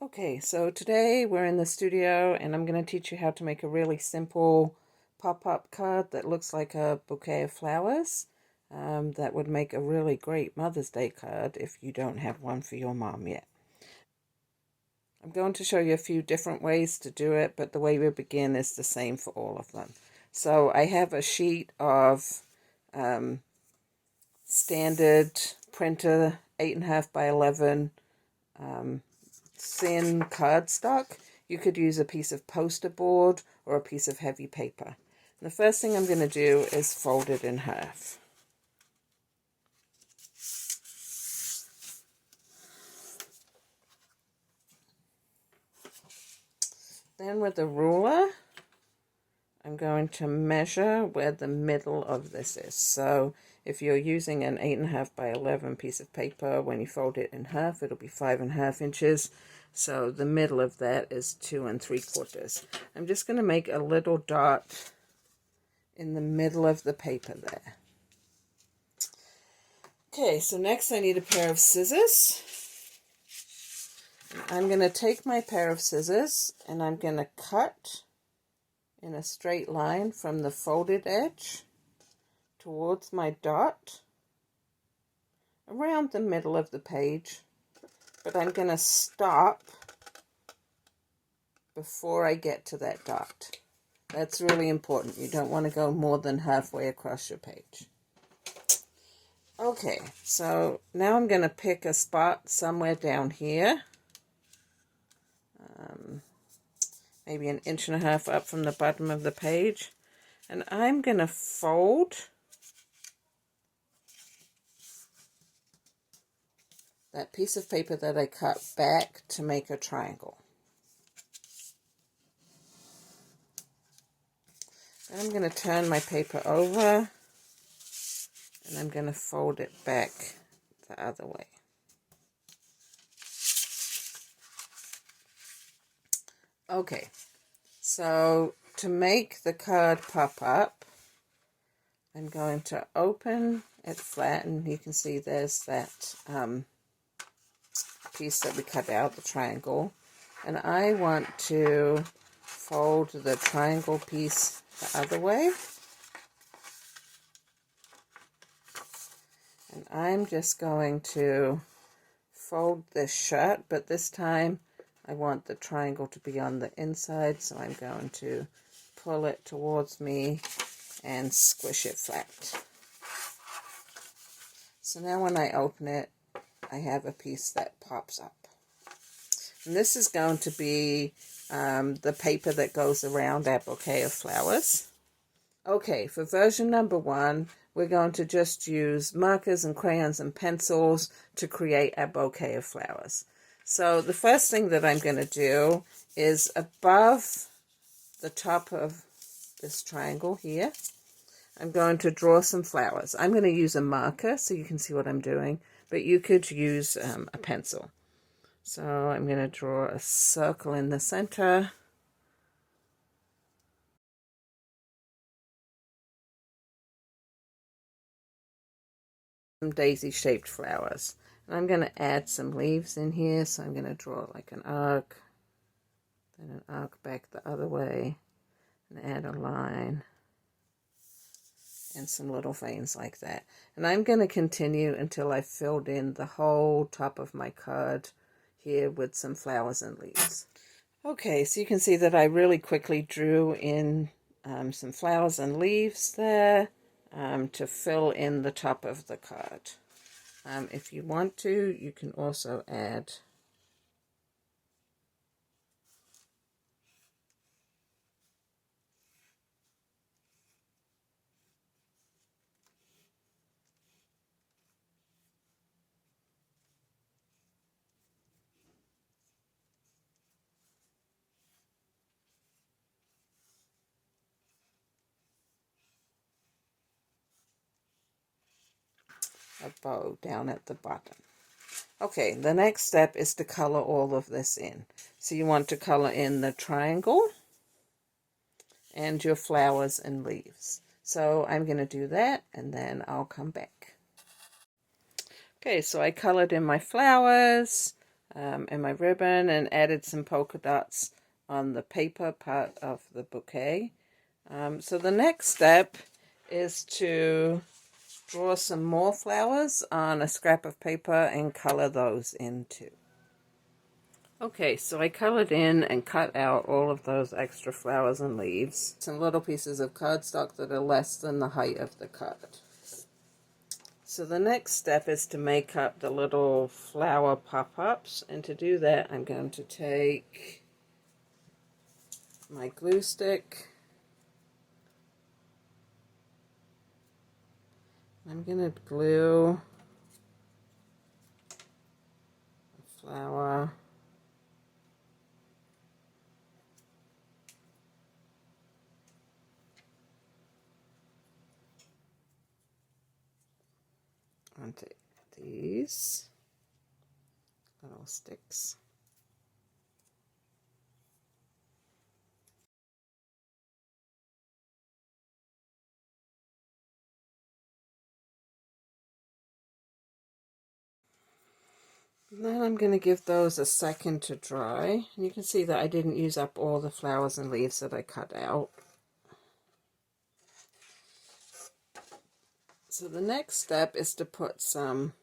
Okay, so today we're in the studio and I'm going to teach you how to make a really simple pop-up card that looks like a bouquet of flowers. That would make a really great Mother's Day card if you don't have one for your mom yet. I'm going to show you a few different ways to do it, but the way we begin is the same for all of them. So I have a sheet of standard printer 8.5 by 11 thin cardstock. You could use a piece of poster board or a piece of heavy paper. And the first thing I'm going to do is fold it in half. Then with a ruler, I'm going to measure where the middle of this is. So if you're using an 8.5 by 11 piece of paper, when you fold it in half, it'll be 5.5 inches. So the middle of that is 2 3/4. I'm just going to make a little dot in the middle of the paper there. Okay, so next I need a pair of scissors. I'm going to take my pair of scissors and I'm going to cut in a straight line from the folded edge towards my dot around the middle of the page, but I'm going to stop before I get to that dot. That's really important. You don't want to go more than halfway across your page. Okay, so now I'm going to pick a spot somewhere down here, maybe 1.5 inches up from the bottom of the page, and I'm going to fold that piece of paper that I cut back to make a triangle. Then I'm going to turn my paper over and I'm going to fold it back the other way. Okay, so to make the card pop up, I'm going to open it flat, and you can see there's that piece that we cut out, the triangle, and I want to fold the triangle piece the other way, and I'm just going to fold this shut, but this time I want the triangle to be on the inside, so I'm going to pull it towards me and squish it flat. So now when I open it, I have a piece that pops up. And this is going to be the paper that goes around our bouquet of flowers. Okay, for version number 1, we're going to just use markers and crayons and pencils to create our bouquet of flowers. So the first thing that I'm going to do is above the top of this triangle here, I'm going to draw some flowers. I'm going to use a marker so you can see what I'm doing, but you could use a pencil. So I'm going to draw a circle in the center. Some daisy-shaped flowers. And I'm going to add some leaves in here, so I'm going to draw like an arc, then an arc back the other way, and add a line, and some little veins like that. And I'm going to continue until I've filled in the whole top of my card here with some flowers and leaves. Okay, so you can see that I really quickly drew in some flowers and leaves there to fill in the top of the card. If you want to, you can also add a bow down at the bottom. Okay, the next step is to color all of this in. So you want to color in the triangle and your flowers and leaves. So I'm going to do that and then I'll come back. Okay, so I colored in my flowers. in my ribbon and added some polka dots on the paper part of the bouquet. So the next step is to draw some more flowers on a scrap of paper and color those in too. Okay, so I colored in and cut out all of those extra flowers and leaves. Some little pieces of cardstock that are less than the height of the card. So the next step is to make up the little flower pop-ups, and to do that I'm going to take my glue stick. I'm going to glue a flower onto these little sticks. And then I'm going to give those a second to dry. And you can see that I didn't use up all the flowers and leaves that I cut out. So the next step is to put some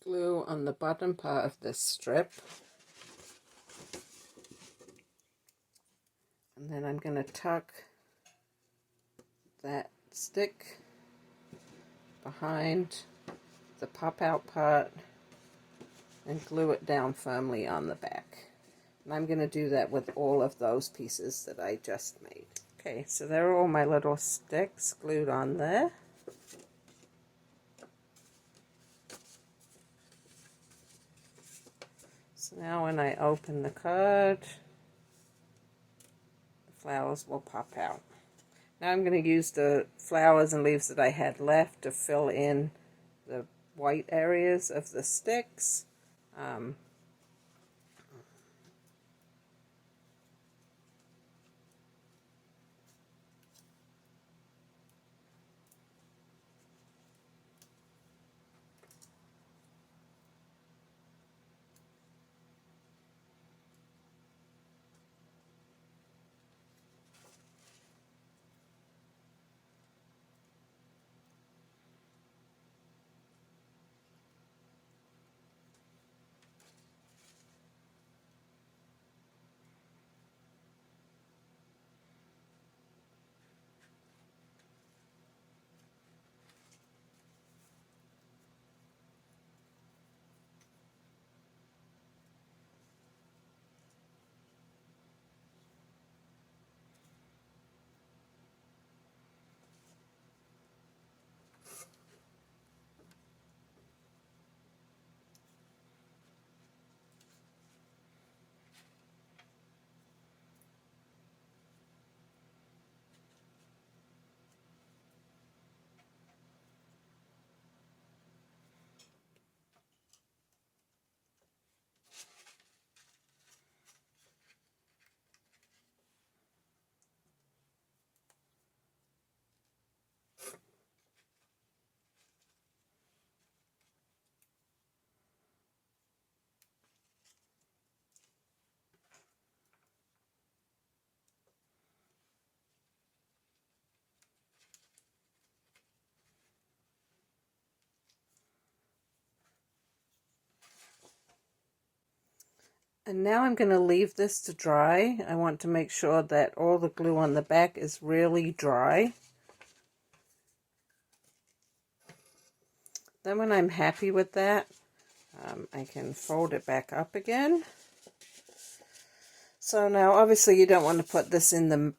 glue on the bottom part of this strip. And then I'm going to tuck that stick behind the pop-out part and glue it down firmly on the back. And I'm going to do that with all of those pieces that I just made. Okay, so there are all my little sticks glued on there. So now when I open the card, the flowers will pop out. Now I'm going to use the flowers and leaves that I had left to fill in the white areas of the sticks. And now I'm going to leave this to dry. I want to make sure that all the glue on the back is really dry. Then when I'm happy with that, I can fold it back up again. So now obviously you don't want to put this in the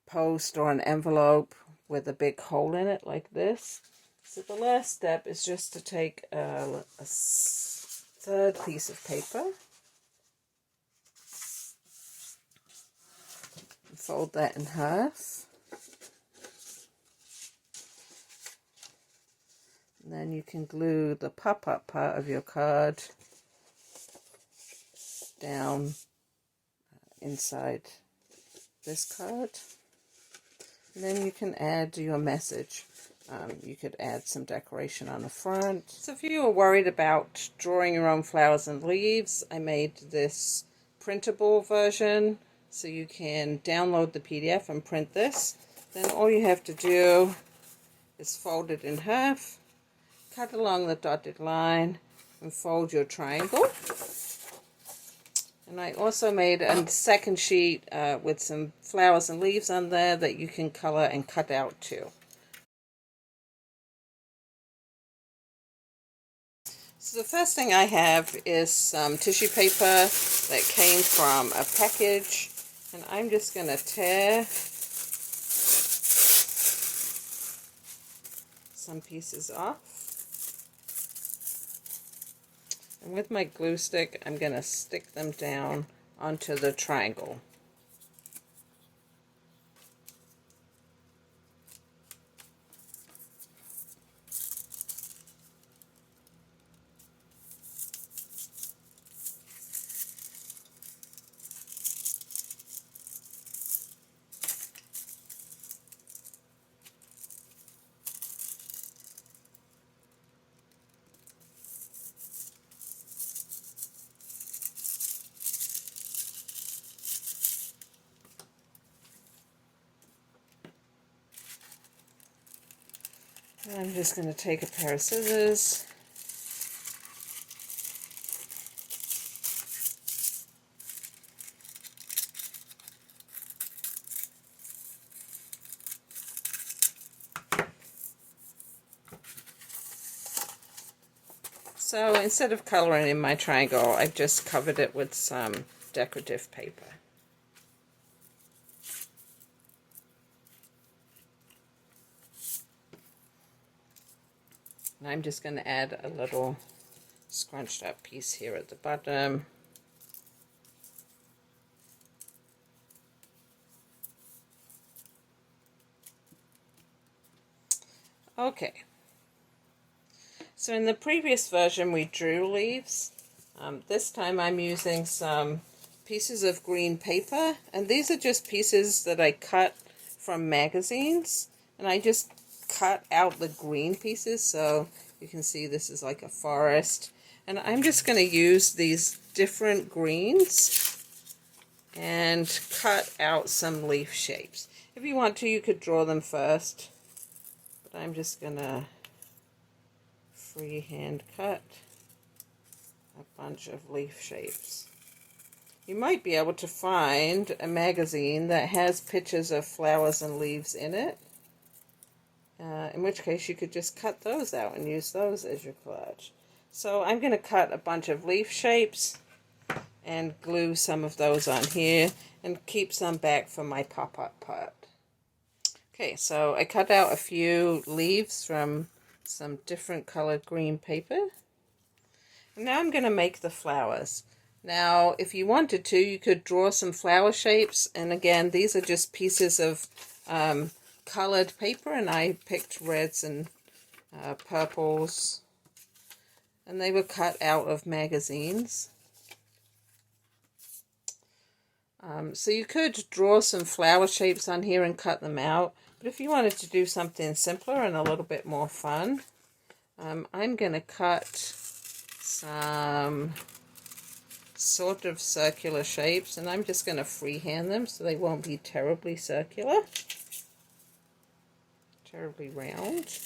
post or an envelope with a big hole in it like this. So the last step is just to take a third piece of paper and fold that in half. And then you can glue the pop-up part of your card down inside this card. And then you can add your message. You could add some decoration on the front. So if you are worried about drawing your own flowers and leaves, I made this printable version so you can download the PDF and print this. Then all you have to do is fold it in half, cut along the dotted line, and fold your triangle. And I also made a second sheet with some flowers and leaves on there that you can color and cut out too. So the first thing I have is some tissue paper that came from a package, and I'm just going to tear some pieces off. And with my glue stick, I'm going to stick them down onto the triangle. And I'm just going to take a pair of scissors. So instead of coloring in my triangle, I've just covered it with some decorative paper. And I'm just going to add a little scrunched up piece here at the bottom. Okay. So in the previous version we drew leaves. This time I'm using some pieces of green paper, and these are just pieces that I cut from magazines, and I just cut out the green pieces so you can see this is like a forest. And I'm just going to use these different greens and cut out some leaf shapes. If you want to, you could draw them first, but I'm just going to freehand cut a bunch of leaf shapes. You might be able to find a magazine that has pictures of flowers and leaves in it, in which case you could just cut those out and use those as your collage. So I'm going to cut a bunch of leaf shapes and glue some of those on here and keep some back for my pop-up part. Okay, so I cut out a few leaves from some different colored green paper. And now I'm going to make the flowers. Now, if you wanted to, you could draw some flower shapes. And again, these are just pieces of colored paper, and I picked reds and purples. And they were cut out of magazines. So you could draw some flower shapes on here and cut them out. But if you wanted to do something simpler and a little bit more fun, I'm going to cut some sort of circular shapes, and I'm just going to freehand them so they won't be terribly circular, terribly round.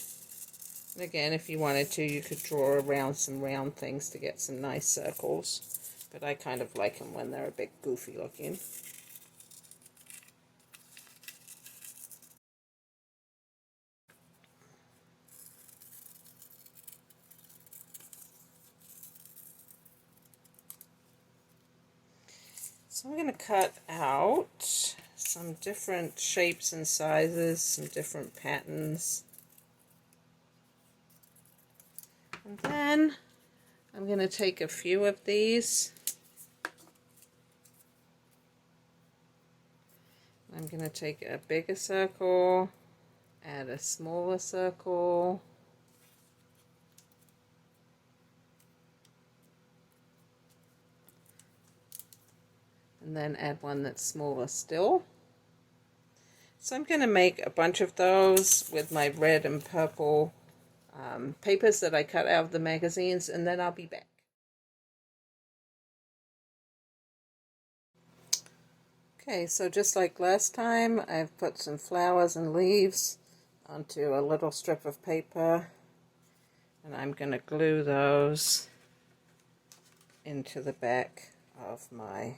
And again, if you wanted to, you could draw around some round things to get some nice circles, but I kind of like them when they're a bit goofy looking. So I'm going to cut out some different shapes and sizes, some different patterns. And then I'm going to take a few of these. I'm going to take a bigger circle, add a smaller circle, and then add one that's smaller still. So I'm going to make a bunch of those with my red and purple papers that I cut out of the magazines, and then I'll be back. Okay, so just like last time, I've put some flowers and leaves onto a little strip of paper, and I'm going to glue those into the back of my